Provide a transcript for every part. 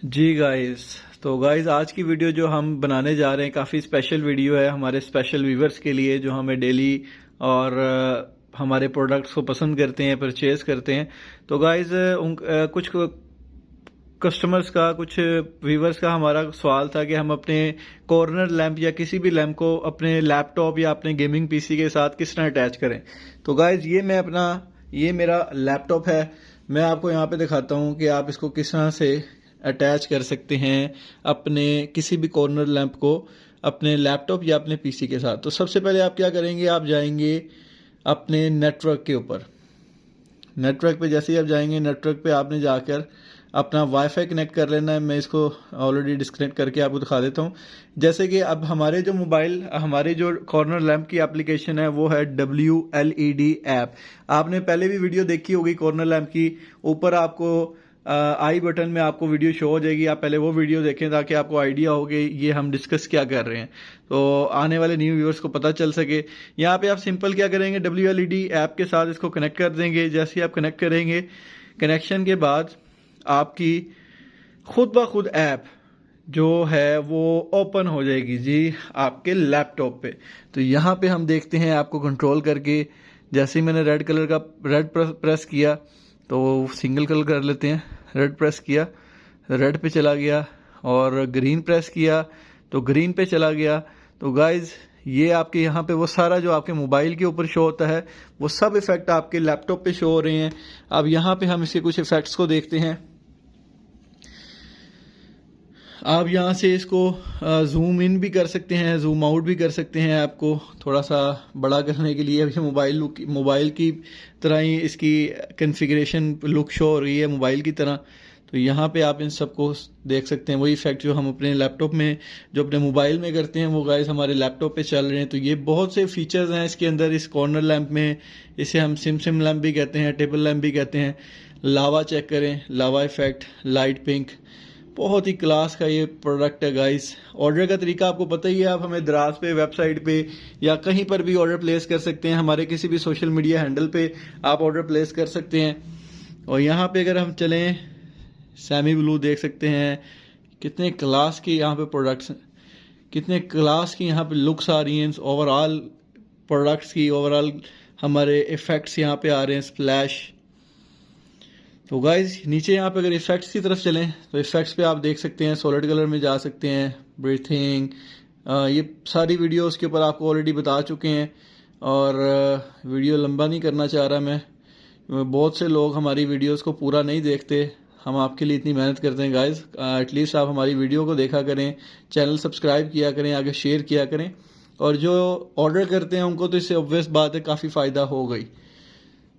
जी guys, तो guys आज की वीडियो जो हम बनाने जा रहे हैं काफ़ी स्पेशल वीडियो है हमारे स्पेशल व्यूवर्स के लिए जो हमें डेली और हमारे प्रोडक्ट्स को पसंद करते हैं, परचेज करते हैं। तो गाइस कुछ कस्टमर्स का, कुछ व्यूवर्स का हमारा सवाल था कि हम अपने कॉर्नर लैंप या किसी भी लैंप को अपने लैपटॉप या अपने गेमिंग पीसी के साथ किस तरह अटैच करें। तो गाइस ये मेरा लैपटॉप है। मैं आपको यहाँ पे दिखाता हूँ कि आप इसको किस तरह से अटैच कर सकते हैं अपने किसी भी कॉर्नर लैंप को अपने लैपटॉप या अपने पीसी के साथ। तो सबसे पहले आप क्या करेंगे, आप जाएंगे अपने नेटवर्क के ऊपर। नेटवर्क पे जैसे ही आप जाएंगे, नेटवर्क पे आपने जाकर अपना वाईफाई कनेक्ट कर लेना है। मैं इसको ऑलरेडी डिस्कनेक्ट करके आपको दिखा देता हूँ। जैसे कि अब हमारे जो कॉर्नर लैंप की एप्लीकेशन है वो है WLED ऐप। आपने पहले भी वीडियो देखी होगी कॉर्नर लैंप की। ऊपर आपको आई बटन में आपको वीडियो शो हो जाएगी। आप पहले वो वीडियो देखें ताकि आपको आइडिया हो कि ये हम डिस्कस क्या कर रहे हैं, तो आने वाले न्यू व्यूअर्स को पता चल सके। यहाँ पे आप सिंपल क्या करेंगे, WLED ऐप के साथ इसको कनेक्ट कर देंगे। जैसे ही आप कनेक्ट करेंगे, कनेक्शन के बाद आपकी खुद ब खुद ऐप जो है वो ओपन हो जाएगी जी आपके लैपटॉप पे। तो यहाँ पे हम देखते हैं आपको कंट्रोल करके। जैसे ही मैंने रेड प्रेस किया तो सिंगल कलर कर लेते हैं। रेड प्रेस किया, रेड पे चला गया, और ग्रीन प्रेस किया तो ग्रीन पे चला गया। तो गाइज ये आपके यहाँ पे वो सारा जो आपके मोबाइल के ऊपर शो होता है वो सब इफेक्ट आपके लैपटॉप पे शो हो रहे हैं। अब यहाँ पे हम इसके कुछ इफेक्ट्स को देखते हैं। आप यहाँ से इसको जूम इन भी कर सकते हैं, जूम आउट भी कर सकते हैं। आपको थोड़ा सा बड़ा करने के लिए अभी मोबाइल की तरह ही इसकी कॉन्फ़िगरेशन लुक शो हो रही है मोबाइल की तरह। तो यहाँ पे आप इन सबको देख सकते हैं। वही इफेक्ट जो हम अपने लैपटॉप में, जो अपने मोबाइल में करते हैं, वो गाइस हमारे लैपटॉप पे चल रहे हैं। तो ये बहुत से फीचर्स हैं इसके अंदर, इस कॉर्नर लैंप में। इसे हम सिम लैंप भी कहते हैं, टेबल लैंप भी कहते हैं। लावा चेक करें, लावा इफेक्ट, लाइट पिंक, बहुत ही क्लास का ये प्रोडक्ट है गाइस। ऑर्डर का तरीका आपको पता ही है। आप हमें दराज पे, वेबसाइट पे या कहीं पर भी ऑर्डर प्लेस कर सकते हैं। हमारे किसी भी सोशल मीडिया हैंडल पे आप ऑर्डर प्लेस कर सकते हैं। और यहाँ पे अगर हम चलें, सैमी ब्लू देख सकते हैं। कितने क्लास के यहाँ पे प्रोडक्ट्स, कितने क्लास की यहाँ पे लुक्स आ रही हैं ओवरऑल प्रोडक्ट्स की। ओवरऑल हमारे इफेक्ट्स यहाँ पे आ रहे हैं, स्प्लैश। तो गाइज नीचे यहाँ पे अगर इफेक्ट्स की तरफ चलें तो इफेक्ट्स पे आप देख सकते हैं, सॉलिड कलर में जा सकते हैं, ब्रीथिंग, ये सारी वीडियोस के ऊपर आपको ऑलरेडी बता चुके हैं। और वीडियो लंबा नहीं करना चाह रहा मैं। बहुत से लोग हमारी वीडियोस को पूरा नहीं देखते। हम आपके लिए इतनी मेहनत करते हैं गाइज। एटलीस्ट आप हमारी वीडियो को देखा करें, चैनल सब्सक्राइब किया करें, आगे शेयर किया करें। और जो ऑर्डर करते हैं उनको तो इससे ऑब्वियस बात है काफ़ी फ़ायदा हो गई।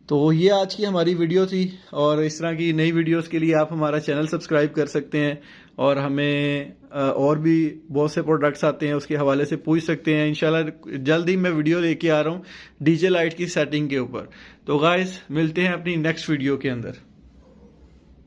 तो ये आज की हमारी वीडियो थी। और इस तरह की नई वीडियोस के लिए आप हमारा चैनल सब्सक्राइब कर सकते हैं। और हमें और भी बहुत से प्रोडक्ट्स आते हैं, उसके हवाले से पूछ सकते हैं। इंशाल्लाह जल्द ही मैं वीडियो लेके आ रहा हूँ डीजे लाइट की सेटिंग के ऊपर। तो गाइस मिलते हैं अपनी नेक्स्ट वीडियो के अंदर।